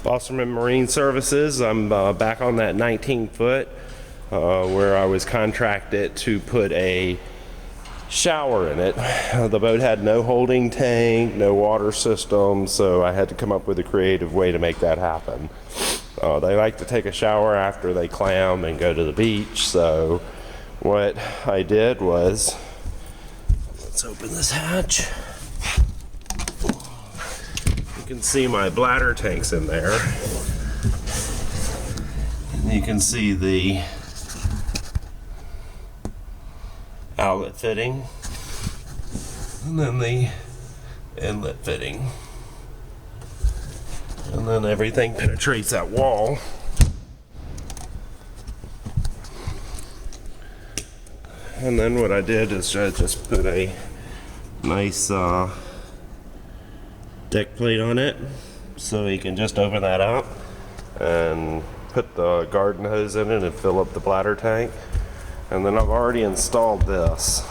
Boston Marine Services. I'm back on that 19-foot where I was contracted to put a shower in it. The boat had no holding tank, no water system, so I had to come up with a creative way to make that happen. They like to take a shower after they clam and go to the beach, so what I did was, let's open this hatch. You can see my bladder tanks in there. And you can see the outlet fitting, and then the inlet fitting, and then everything penetrates that wall. And then what I did is just put a nice deck plate on it, so you can just open that up and put the garden hose in it and fill up the bladder tank. And then I've already installed this,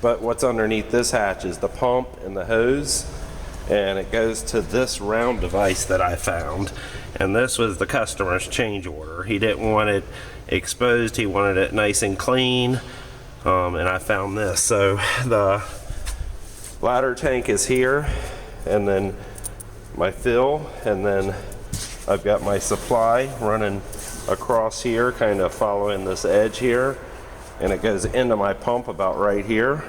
but what's underneath this hatch is the pump and the hose, and it goes to this round device that I found. And this was the customer's change order. He didn't want it exposed, he wanted it nice and clean, and I found this. So the bladder tank is here, and then my fill, and then I've got my supply running across here, kind of following this edge here, and it goes into my pump about right here.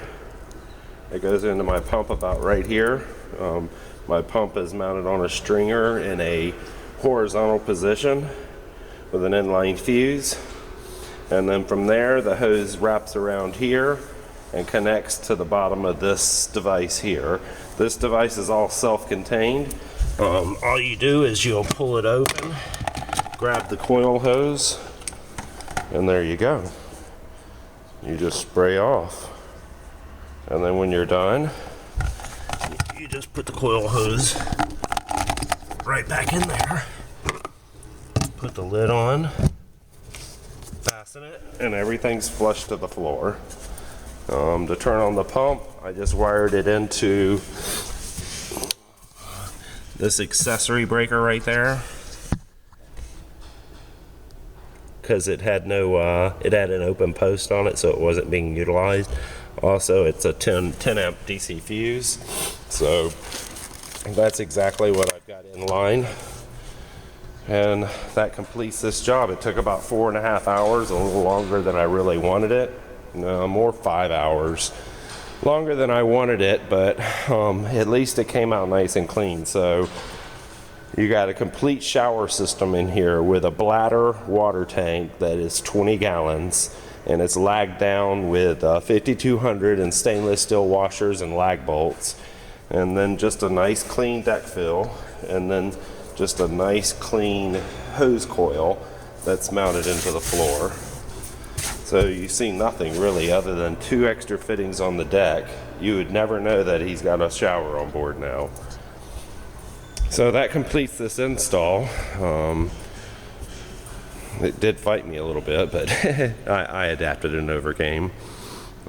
It goes into my pump about right here. My pump is mounted on a stringer in a horizontal position with an inline fuse, and then from there the hose wraps around here and connects to the bottom of this device here. This device is all self-contained. All you do is you'll pull it open, grab the coil hose, and there you go. You just spray off. And then when you're done, you just put the coil hose right back in there, put the lid on, fasten it, and everything's flush to the floor. To turn on the pump, I just wired it into this accessory breaker right there, because it had no, it had an open post on it, so it wasn't being utilized. Also, it's a 10 amp DC fuse, so that's exactly what I've got in line, and that completes this job. It took about 4.5 hours, a little longer than I really wanted it. No, more 5 hours longer than I wanted it, but at least it came out nice and clean. So you got a complete shower system in here with a bladder water tank that is 20 gallons, and it's lagged down with 5200 and stainless steel washers and lag bolts, and then just a nice clean deck fill, and then just a nice clean hose coil that's mounted into the floor. So you see nothing really other than 2 extra fittings on the deck. You would never know that he's got a shower on board now. So that completes this install. It did fight me a little bit, but I adapted and overcame.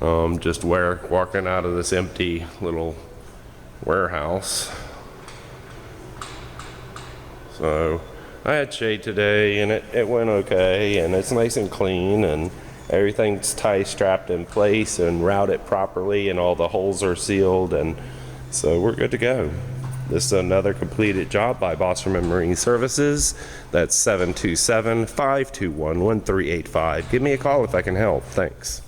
Just walking out of this empty little warehouse. So I had shade today, and it went okay, and it's nice and clean, and everything's tie strapped in place and routed properly, and all the holes are sealed, and so we're good to go. This is another completed job by Boston Marine Services. That's 727-521-1385. Give me a call if I can help. Thanks.